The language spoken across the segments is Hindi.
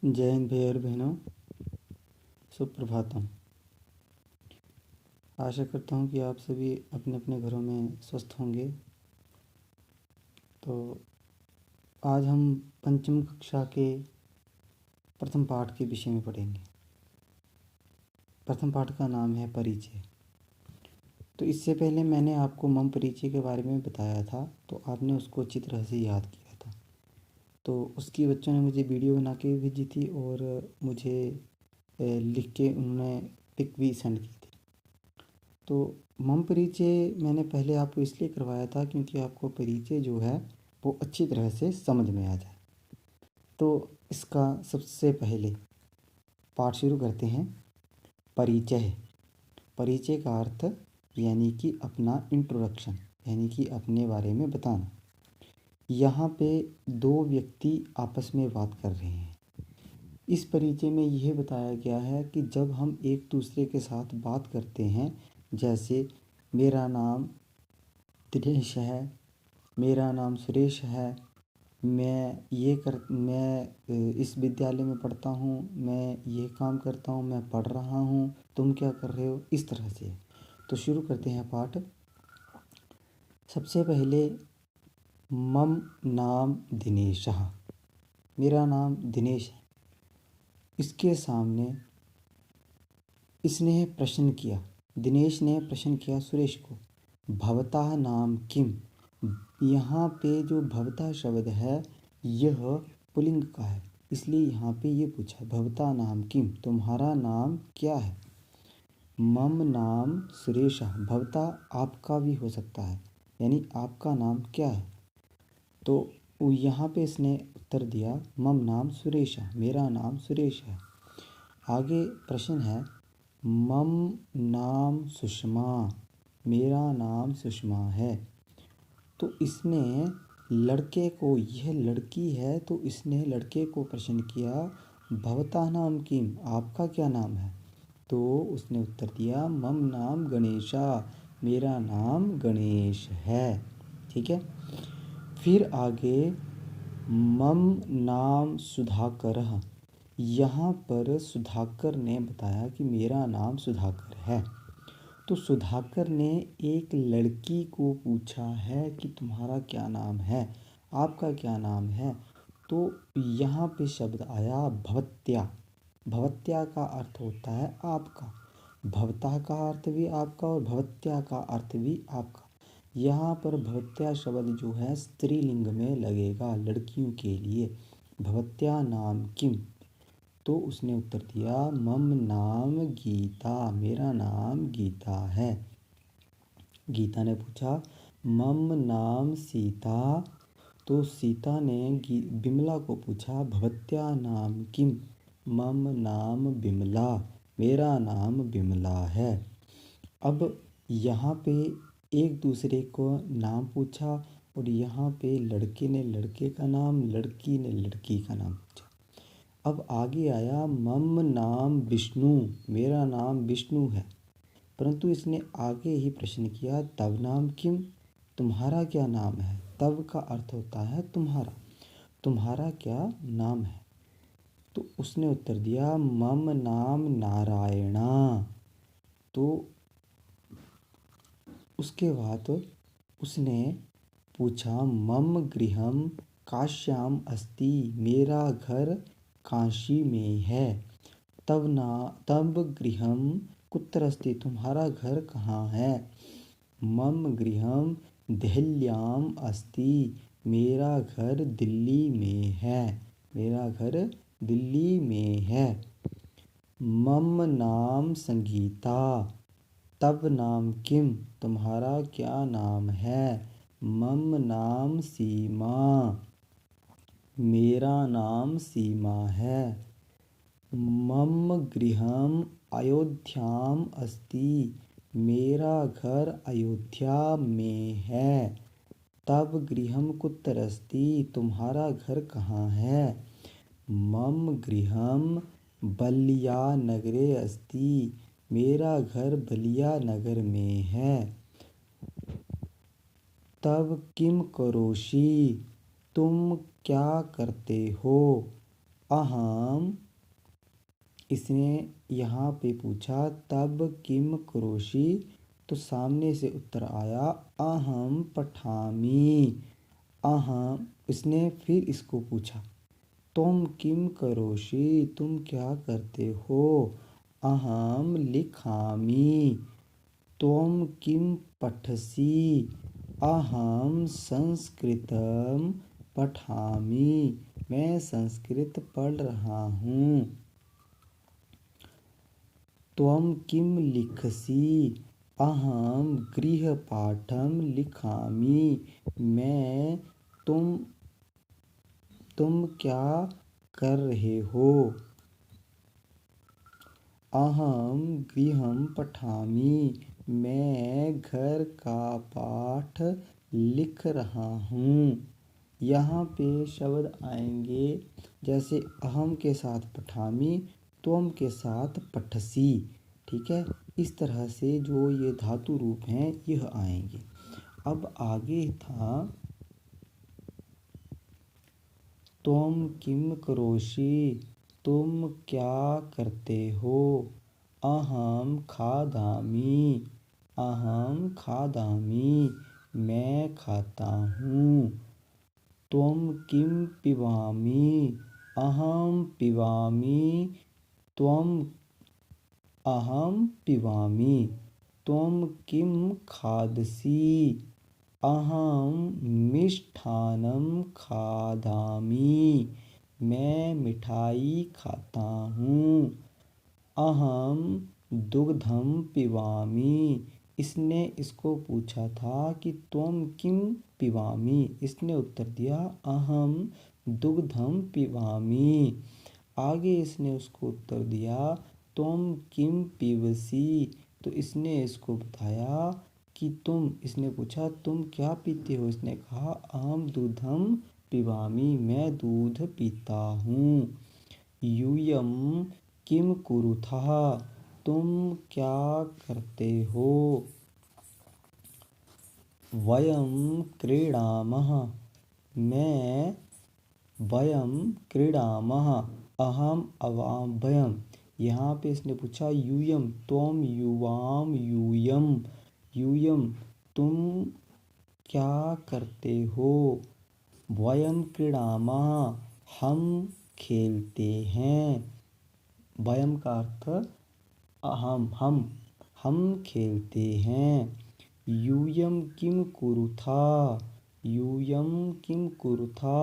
जय हिंद भाई और बहनों, सुप्रभातम। आशा करता हूँ कि आप सभी अपने अपने घरों में स्वस्थ होंगे। तो आज हम पंचम कक्षा के प्रथम पाठ के विषय में पढ़ेंगे। प्रथम पाठ का नाम है परिचय। तो इससे पहले मैंने आपको मम परिचय के बारे में बताया था, तो आपने उसको अच्छी तरह से याद किया था। तो उसकी बच्चों ने मुझे वीडियो बना के भी भेजी थी और मुझे लिख के उन्होंने पिक भी सेंड की थी। तो मम परिचय मैंने पहले आपको इसलिए करवाया था क्योंकि आपको परिचय जो है वो अच्छी तरह से समझ में आ जाए। तो इसका सबसे पहले पाठ शुरू करते हैं। परिचय। परिचय का अर्थ यानी कि अपना इंट्रोडक्शन, यानी कि अपने बारे में बताना। यहाँ पे दो व्यक्ति आपस में बात कर रहे हैं। इस परिचय में यह बताया गया है कि जब हम एक दूसरे के साथ बात करते हैं, जैसे मेरा नाम दिनेश है, मेरा नाम सुरेश है, मैं इस विद्यालय में पढ़ता हूँ, मैं ये काम करता हूँ, मैं पढ़ रहा हूँ, तुम क्या कर रहे हो, इस तरह से। तो शुरू करते हैं पाठ। सबसे पहले मम नाम दिनेशः, मेरा नाम दिनेश है। इसके सामने इसने प्रश्न किया, दिनेश ने प्रश्न किया सुरेश को, भवतः नाम किम। यहाँ पे जो भवता शब्द है यह पुल्लिंग का है, इसलिए यहाँ पे ये पूछा भवता नाम किम, तुम्हारा नाम क्या है। मम नाम सुरेश, भवता आपका भी हो सकता है, यानी आपका नाम क्या है। तो यहाँ पे इसने उत्तर दिया मम नाम सुरेश, मेरा नाम सुरेश है। आगे प्रश्न है मम नाम सुषमा, मेरा नाम सुषमा है। तो इसने लड़के को, यह लड़की है तो इसने लड़के को प्रश्न किया भवता नाम किम, आपका क्या नाम है। तो उसने उत्तर दिया मम नाम गणेशा, मेरा नाम गणेश है। ठीक है। फिर आगे मम नाम सुधाकर, यहाँ पर सुधाकर ने बताया कि मेरा नाम सुधाकर है। तो सुधाकर ने एक लड़की को पूछा है कि तुम्हारा क्या नाम है, आपका क्या नाम है। तो यहाँ पे शब्द आया भवत्या। भवत्या का अर्थ होता है आपका, भवता का अर्थ भी आपका और भवत्या का अर्थ भी आपका। यहाँ पर भवत्या शब्द जो है स्त्रीलिंग में लगेगा, लड़कियों के लिए। भवत्या नाम किम। तो उसने उत्तर दिया मम नाम गीता, मेरा नाम गीता है। गीता ने पूछा मम नाम सीता। तो सीता ने बिमला को पूछा भवत्या नाम किम, मम नाम बिमला, मेरा नाम बिमला है। अब यहाँ पे एक दूसरे को नाम पूछा और यहाँ पे लड़के ने लड़के का नाम, लड़की ने लड़की का नाम पूछा। अब आगे आया मम नाम विष्णु, मेरा नाम विष्णु है। परंतु इसने आगे ही प्रश्न किया तव नाम किम, तुम्हारा क्या नाम है। तव का अर्थ होता है तुम्हारा, तुम्हारा क्या नाम है। तो उसने उत्तर दिया मम नाम नारायणा। तो उसके बाद उसने पूछा मम गृहम काश्याम अस्ति, मेरा घर काशी में है। तब गृहम कुत्र अस्ति, तुम्हारा घर कहाँ है। मम गृहम देहल्याम अस्ति, मेरा घर दिल्ली में है, मेरा घर दिल्ली में है। मम नाम संगीता, तब नाम किम, तुम्हारा क्या नाम है। मम नाम सीमा, मेरा नाम सीमा है। मम गृहम अयोध्याम अस्ति, मेरा घर अयोध्या में है। तब गृहम कुत्र अस्ति, तुम्हारा घर कहाँ है। मम गृहम बलिया नगरे अस्ति, मेरा घर बलिया नगर में है। तब किम करोषि, तुम क्या करते हो। अहम, इसने यहाँ पे पूछा तब किम करोषि, तो सामने से उत्तर आया अहम पठामी। अहम, इसने फिर इसको पूछा तुम किम करोषि, तुम क्या करते हो। अहम लिखामि। त्वं किं पठसि, अहम संस्कृतं पठामि, मैं संस्कृत पढ़ रहा हूँ। त्वं किं लिखसि, अहम गृहपाठं लिखामि, मैं तुम क्या कर रहे हो। अहम गृहं पठामि, मैं घर का पाठ लिख रहा हूँ। यहाँ पे शब्द आएंगे जैसे अहम के साथ पठामि, त्वम के साथ पठसी। ठीक है, इस तरह से जो ये धातु रूप हैं यह आएंगे। अब आगे था त्वं किम करोषि, तुम क्या करते हो। अहम खादामि, अहम खादामि, मैं खाता हूँ। त्वं किम पिबामि, अहम पिबामि, त्वं अहम पिबामि। त्वं किम खादसि, अहम मिष्ठान्नं खादामि, मैं मिठाई खाता हूँ। अहम दुग्धं पिबामि, इसने इसको पूछा था कि त्वं किम पिबामि, इसने उत्तर दिया अहम दुग्धं पिबामि। आगे इसने उसको उत्तर दिया त्वं किम पिबसि, तो इसने इसको बताया कि तुम, इसने पूछा तुम क्या पीते हो, इसने कहा अहम दूधम पिबामि, मैं दूध पीता हूँ। यूयम किम कुरुथः, तुम क्या करते हो। वयम क्रीडामः, मैं, वयम क्रीडामः, अहम अवाभयम। यहाँ पे इसने पूछा यूयम, त्वम युवाम यूयम, यूयम तुम क्या करते हो। वयम क्रीडामः, हम खेलते हैं। वयम का अर्थ हम खेलते हैं। यूयम किम कुरुथा, यूयम किम कुरुथा,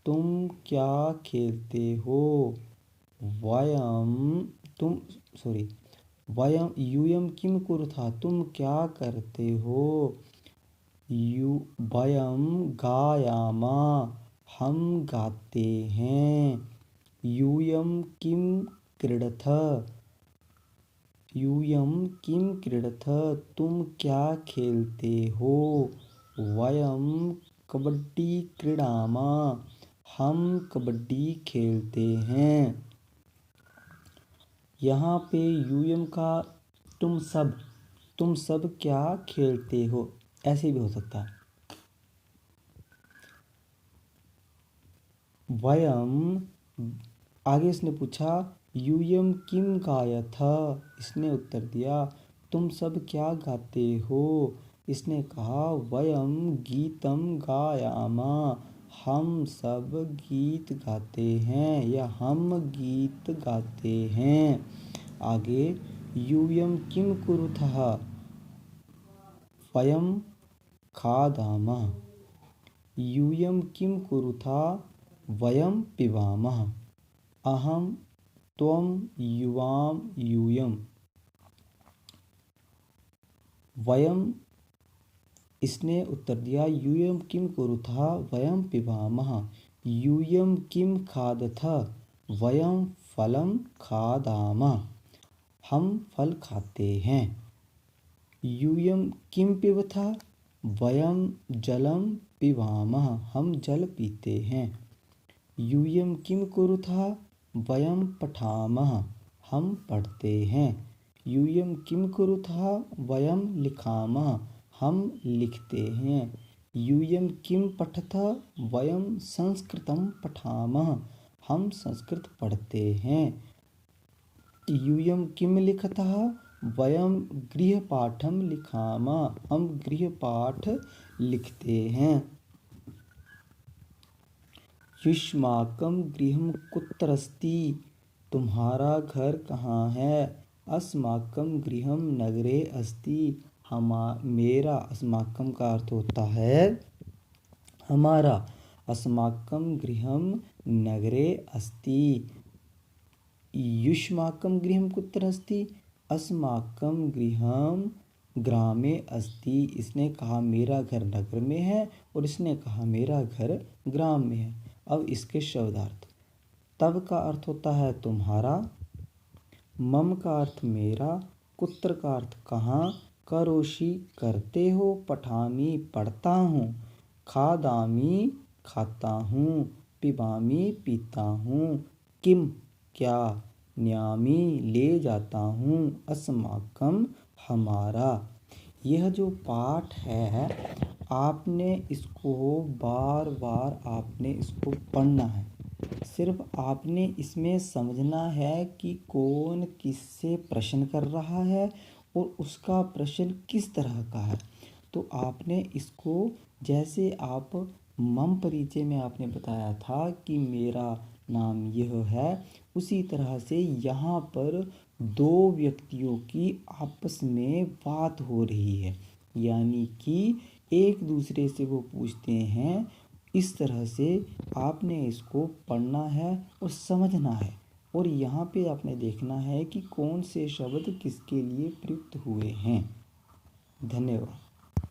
तुम क्या खेलते हो। वयम, तुम, सॉरी, वयम यूयम किम कुरुथा, तुम क्या करते हो। वयम गायामा, हम गाते हैं। यूयम किम क्रीडथ, यूयम किम क्रीडथ, तुम क्या खेलते हो। वयम कबड्डी क्रीडामा, हम कबड्डी खेलते हैं। यहाँ पे यूयम का तुम सब क्या खेलते हो, ऐसे भी हो सकता है। वयम, आगे इसने पूछा यूयम किम गायथ, इसने उत्तर दिया तुम सब क्या गाते हो। इसने कहा वयम गीतम गायामा, हम सब गीत गाते हैं या हम गीत गाते हैं। आगे यूयम किम कुरुथः, वयम खादामः। यूयम किम कुरुथा, वयम पिबामः। अहम त्वं युवाम यूयम। वयम, इसने उत्तर दिया यूयम किम कुरुथा, वयम पिबामः। यूयम किम खादथ, वयम फलम खादामः, हम फल खाते हैं। यूयम किम पिबथ, वयम जलम पिबामः, हम जल पीते हैं। यूयम किम कुरुथा, वयम पठामः, हम पढ़ते हैं। यूयम किम कुरुथा, वयम लिखामः, हम लिखते हैं। यूयम किम पठथ, वयम संस्कृतं पठामः, हम संस्कृत पढ़ते हैं। यूयं किम लिखतः वयं गृहपाठं लिखामः। हम गृहपाठ लिखते हैं। युष्माकं गृहं कुत्र अस्ति। तुम्हारा घर कहाँ है। अस्माकं गृहं नगरे अस्ति। मेरा, अस्माकं का अर्थ होता है हमारा। अस्माकं गृहं नगरे अस्ति। युष्माकं गृहं कुत्र अस्ति। अस्माकं गृहं ग्रामे अस्ति। इसने कहा मेरा घर नगर में है और इसने कहा मेरा घर ग्राम में है। अब इसके शब्दार्थ। तब का अर्थ होता है तुम्हारा, मम का अर्थ मेरा, कुत्र का अर्थ कहाँ, करोषि करते हो, पठामि पढ़ता हूँ, खादामि खाता हूँ, पिबामि पीता हूँ, किम क्या, न्यामी ले जाता हूँ, अस्माकम हमारा। यह जो पाठ है आपने इसको बार बार आपने इसको पढ़ना है। सिर्फ आपने इसमें समझना है कि कौन किससे प्रश्न कर रहा है और उसका प्रश्न किस तरह का है। तो आपने इसको, जैसे आप मम परिचय में आपने बताया था कि मेरा नाम यह है, उसी तरह से यहाँ पर दो व्यक्तियों की आपस में बात हो रही है, यानी कि एक दूसरे से वो पूछते हैं। इस तरह से आपने इसको पढ़ना है और समझना है, और यहाँ पे आपने देखना है कि कौन से शब्द किसके लिए प्रयुक्त हुए हैं। धन्यवाद।